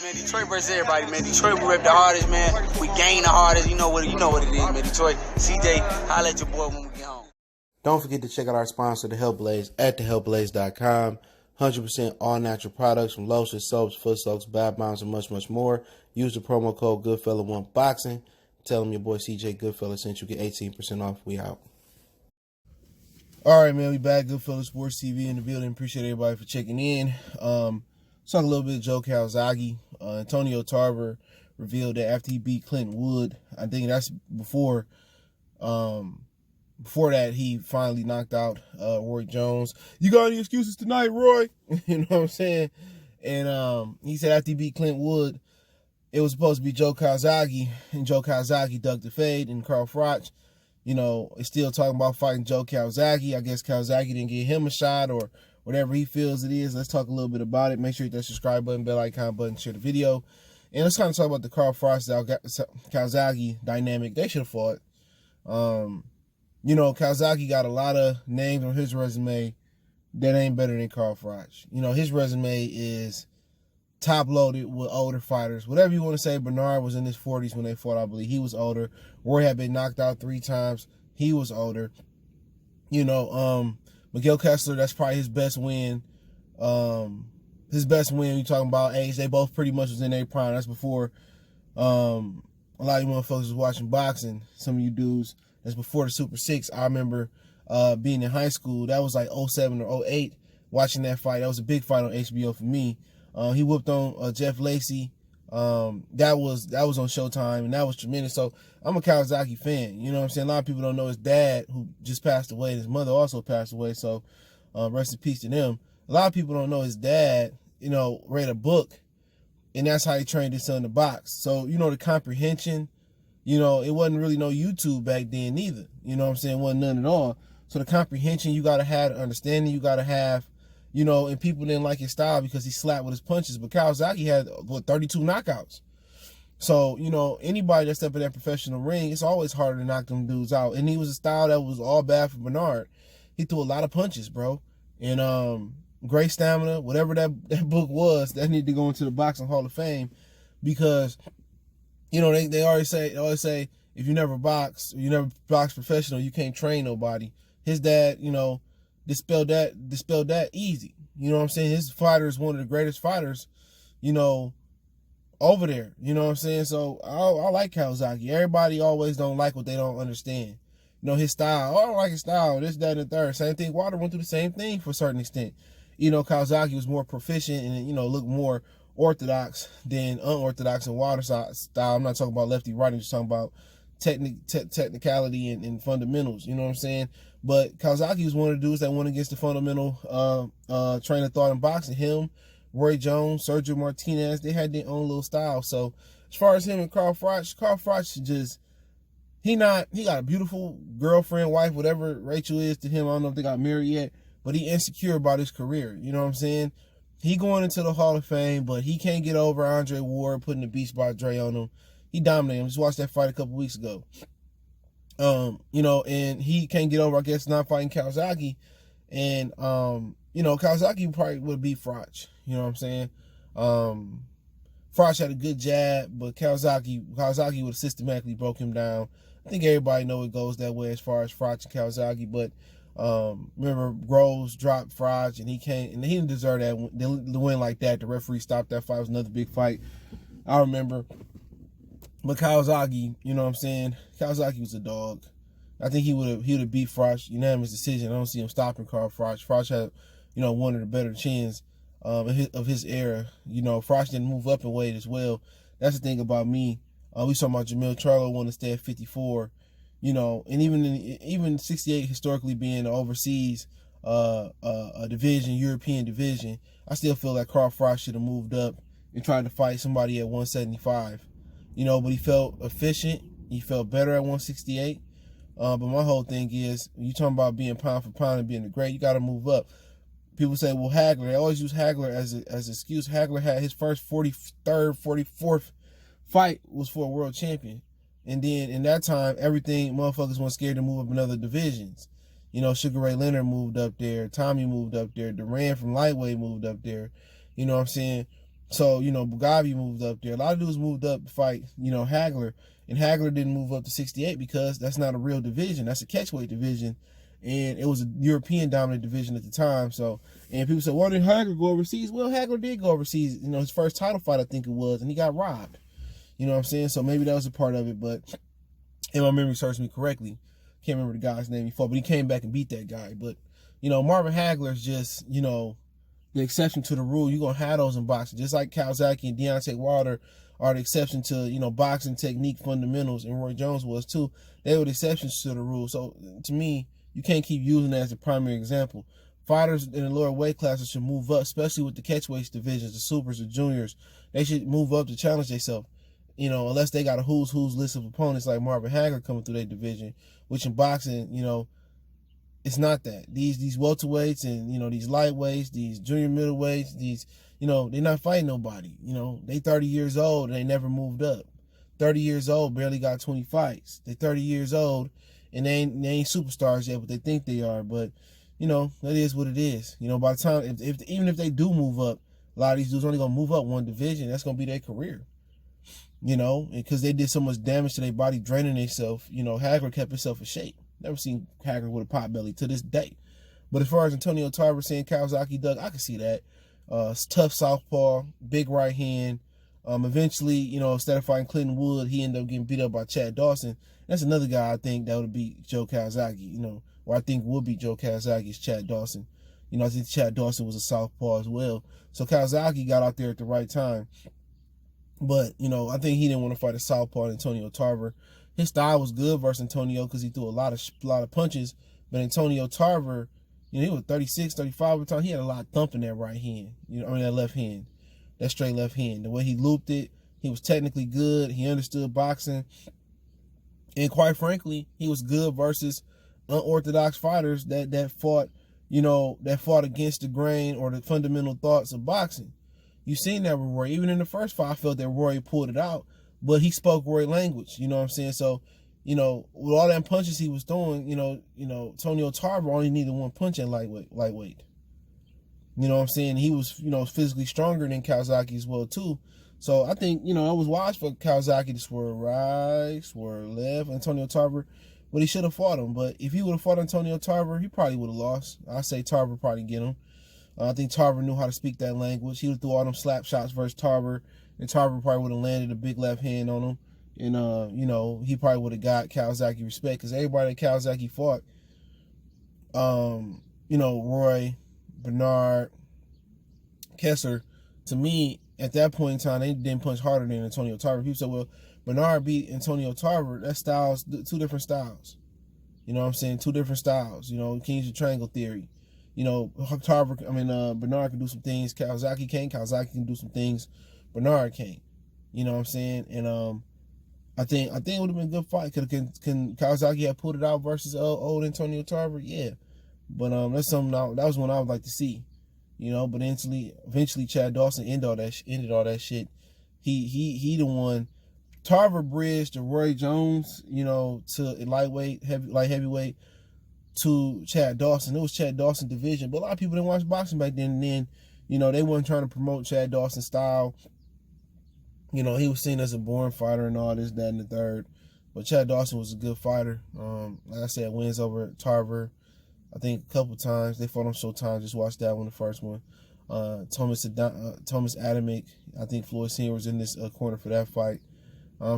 Man, Detroit versus everybody, man. Detroit, we rep the hardest, man. We gain the hardest. You know what it is, man. Detroit, CJ, holla at your boy when we get home. Don't forget to check out our sponsor, The Health Blaze, at thehealthblaze.com. 100% all natural products from lotions, soaps, foot soaks, bath bombs, and much, much more. Use the promo code Goodfella1Boxing. Tell them your boy CJ Goodfella sent you. Get 18% off. We out. All right, man. We back. Goodfella Sports TV in the building. Appreciate everybody for checking in. Let's talk a little bit of Joe Calzaghe. Antonio Tarver revealed that after he beat Clinton Wood, I think that's before that he finally knocked out Roy Jones. You got any excuses tonight, Roy? You know what I'm saying? And he said after he beat Clinton Wood, it was supposed to be Joe Calzaghe, and Joe Calzaghe ducked the fade, and Carl Froch, you know, is still talking about fighting Joe Calzaghe. I guess Calzaghe didn't give him a shot or whatever he feels it is. Let's talk a little bit about it. Make sure you hit that subscribe button, bell icon button, share the video. And let's kind of talk about the Carl Froch Calzaghe dynamic. They should have fought. You know, Calzaghe got a lot of names on his resume that ain't better than Carl Froch. You know, his resume is top-loaded with older fighters. Whatever you want to say, Bernard was in his 40s when they fought, I believe. He was older. Roy had been knocked out 3 times. He was older. You know, Miguel Kessler, that's probably his best win. His best win, you're talking about age. They both pretty much was in their prime. That's before a lot of you motherfuckers was watching boxing. Some of you dudes. That's before the Super 6. I remember being in high school. That was like 07 or 08, watching that fight. That was a big fight on HBO for me. He whooped on Jeff Lacey. That was on Showtime, and that was tremendous. So I'm a Calzaghe fan. You know what I'm saying? A lot of people don't know his dad, who just passed away. His mother also passed away. So rest in peace to them. A lot of people don't know his dad, you know, read a book, and that's how he trained his son to box. So, you know, the comprehension, you know, it wasn't really no YouTube back then either. You know what I'm saying? It wasn't none at all. So the comprehension you got to have, the understanding you got to have, you know, and people didn't like his style because he slapped with his punches. But Calzaghe had, 32 knockouts. So, you know, anybody that stepped in that professional ring, it's always harder to knock them dudes out. And he was a style that was all bad for Bernard. He threw a lot of punches, bro. And great stamina, whatever that book was, that needed to go into the Boxing Hall of Fame. Because, you know, they always say, if you never box, or you never box professional, you can't train nobody. His dad, you know, dispelled that easy. You know what I'm saying? His fighter is one of the greatest fighters, you know, over there. You know what I'm saying? So I like Calzaghe. Everybody always don't like what they don't understand. You know, his style. Oh, I don't like his style. This, that, and the third. Same thing. Wilder went through the same thing for a certain extent. You know, Calzaghe was more proficient and, you know, looked more orthodox than unorthodox in Wilder's style. I'm not talking about lefty righty. I'm just talking about technicality and fundamentals. You know what I'm saying? But Calzaghe was one of the dudes that went against the fundamental train of thought in boxing. Him, Roy Jones, Sergio Martinez, they had their own little style. So as far as him and Carl Froch just, he got a beautiful girlfriend, wife, whatever Rachel is to him. I don't know if they got married yet, but he insecure about his career. You know what I'm saying? He going into the Hall of Fame, but he can't get over Andre Ward putting the Beast by Dre on him. He dominated him. Just watched that fight a couple weeks ago. You know, and he can't get over, I guess, not fighting Calzaghe. And, you know, Calzaghe probably would beat Froch. You know what I'm saying? Froch had a good jab, but Calzaghe would have systematically broke him down. I think everybody know it goes that way as far as Froch and Calzaghe, but remember Groves dropped Froch, and he didn't deserve the win like that. The referee stopped that fight. It was another big fight. I remember. But Calzaghe, you know what I'm saying? Calzaghe was a dog. I think he would have beat Froch, unanimous decision. I don't see him stopping Carl Froch. Froch had, you know, one of the better chins of his era. You know, Froch didn't move up in weight as well. That's the thing about me. We talking about Jamil Charlo wanted to stay at 54. You know, and even 68 historically being an overseas a division, European division, I still feel like Carl Froch should have moved up and tried to fight somebody at 175. You know, but he felt efficient. He felt better at 168. But my whole thing is, you talking about being pound for pound and being the great, you got to move up. People say, well, Hagler. They always use Hagler as an excuse. Hagler had his first 43rd, 44th fight was for a world champion. And then in that time, everything, motherfuckers weren't scared to move up in other divisions. You know, Sugar Ray Leonard moved up there. Tommy moved up there. Duran from lightweight moved up there. You know what I'm saying? So, Mugabe moved up there. A lot of dudes moved up to fight, Hagler. And Hagler didn't move up to 68 because that's not a real division. That's a catchweight division. And it was a European dominant division at the time. So, and people said, why didn't Hagler go overseas? Well, Hagler did go overseas. His first title fight, I think it was, and he got robbed. You know what I'm saying? So maybe that was a part of it. But if my memory serves me correctly, can't remember the guy's name he fought, but he came back and beat that guy. But, Marvin Hagler is just, the exception to the rule. You're going to have those in boxing. Just like Calzaghe and Deontay Wilder are the exception to, boxing technique fundamentals, and Roy Jones was too. They were the exceptions to the rule. So to me, you can't keep using that as the primary example. Fighters in the lower weight classes should move up, especially with the catchweight divisions, the supers, the juniors. They should move up to challenge themselves. Unless they got a who's list of opponents like Marvin Hagler coming through their division, which in boxing, it's not that. These welterweights and, these lightweights, these junior middleweights, these, they're not fighting nobody. They 30 years old and they never moved up. 30 years old, barely got 20 fights. They 30 years old and they ain't superstars yet, but they think they are. But, that is what it is. By the time, even if they do move up, a lot of these dudes only going to move up one division. That's going to be their career. Because they did so much damage to their body, draining themselves. Hagler kept himself in shape. Never seen Hagler with a pot belly to this day. But as far as Antonio Tarver saying Calzaghe Doug, I can see that. Tough southpaw, big right hand. Eventually, instead of fighting Clinton Wood, he ended up getting beat up by Chad Dawson. That's another guy I think that would beat Joe Calzaghe, or I think would beat Joe Calzaghe is Chad Dawson. I think Chad Dawson was a southpaw as well. So Calzaghe got out there at the right time. But, I think he didn't want to fight a southpaw Antonio Tarver. His style was good versus Antonio because he threw a lot of punches. But Antonio Tarver, he was 36, 35 at the time. He had a lot of thump in that right hand. That left hand. That straight left hand. The way he looped it, he was technically good. He understood boxing. And quite frankly, he was good versus unorthodox fighters that fought, that fought against the grain or the fundamental thoughts of boxing. You've seen that with Roy. Even in the first fight, I felt that Roy pulled it out, but he spoke Roy language. You know what I'm saying? So, with all them punches he was throwing, Antonio Tarver only needed one punch at lightweight. You know what I'm saying? He was, physically stronger than Calzaghe as well, too. So I think, it was wise for Calzaghe to swerve right, swerve left, Antonio Tarver, but he should have fought him. But if he would have fought Antonio Tarver, he probably would have lost. I say Tarver probably get him. I think Tarver knew how to speak that language. He would have threw all them slap shots versus Tarver, and Tarver probably would have landed a big left hand on him. And, he probably would have got Calzaghe respect because everybody that Calzaghe fought, Roy, Bernard, Kessler, to me, at that point in time, they didn't punch harder than Antonio Tarver. People said, well, Bernard beat Antonio Tarver. That's two different styles. You know what I'm saying? Two different styles. You can use the triangle theory. Bernard can do some things Calzaghe can't. Calzaghe can do some things Bernard can't. You know what I'm saying? And I think it would have been a good fight. Can Calzaghe have pulled it out versus old Antonio Tarver? Yeah. But that's something that was one I would like to see. But eventually Chad Dawson ended all that shit. He the one. Tarver bridged to Roy Jones, to lightweight, heavyweight, to Chad Dawson. It was Chad Dawson division, but a lot of people didn't watch boxing back then. And then, they weren't trying to promote Chad Dawson's style. He was seen as a boring fighter and all this, that, and the third. But Chad Dawson was a good fighter. Like I said, wins over Tarver, I think a couple times. They fought on Showtime. Just watched that one, the first one. Thomas Adamick, I think Floyd Senior was in this corner for that fight.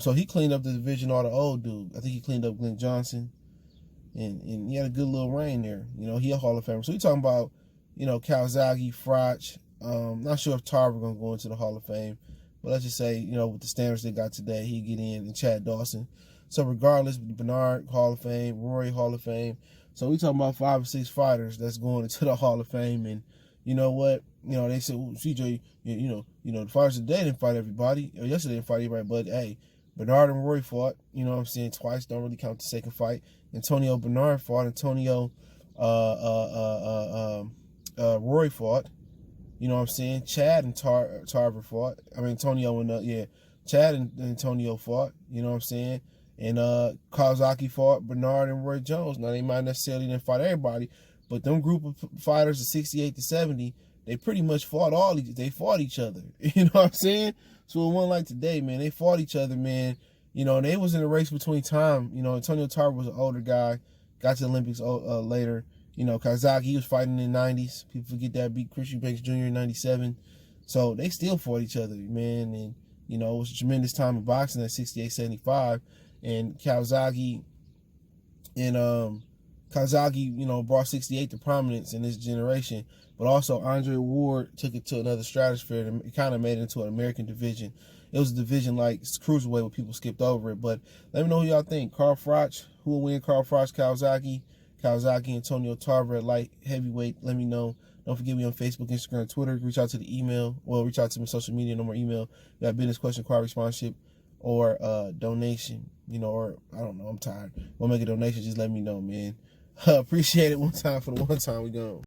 So he cleaned up the division, all the old dude. I think he cleaned up Glenn Johnson. And he had a good little reign there. He a Hall of Famer. So we talking about, Calzaghe, Froch. Not sure if Tarver going to go into the Hall of Fame. But let's just say, with the standards they got today, he'd get in, and Chad Dawson. So regardless, Bernard, Hall of Fame, Rory, Hall of Fame. So we talking about 5 or 6 fighters that's going into the Hall of Fame. And you know what? They said, well, CJ, the fighters today didn't fight everybody. Or yesterday didn't fight everybody. But, hey, Bernard and Roy fought, twice. Don't really count the second fight. Antonio Bernard fought. Antonio Roy fought. Chad and Tarver fought. Antonio and Chad and Antonio fought. And Calzaghe fought Bernard and Roy Jones. Now they might necessarily didn't fight everybody, but them group of fighters of 68 to 70, they pretty much fought each other. You know what I'm saying? So it wasn't like today, man. They fought each other, man. You know, they was in a race between time. You know, Antonio Tarver was an older guy, got to the Olympics later. You know, Calzaghe, he was fighting in the 90s. People forget that, beat Chris Eubanks Jr. in 97. So they still fought each other, man. And, you know, it was a tremendous time in boxing at 68, 75. And Calzaghe, you know, brought 68 to prominence in this generation. But also Andre Ward took it to another stratosphere. And it kind of made it into an American division. It was a division like cruiserweight where people skipped over it. But let me know who y'all think. Carl Froch, who will win? Carl Froch, Calzaghe, Antonio Tarver at light heavyweight. Let me know. Don't forget me on Facebook, Instagram, Twitter. Reach out to the email. Well, reach out to me on social media. No more email. You got business question, card responsorship, or donation. You know, or I don't know. I'm tired. Want to make a donation? Just let me know, man. Appreciate it one time for the one time we gone.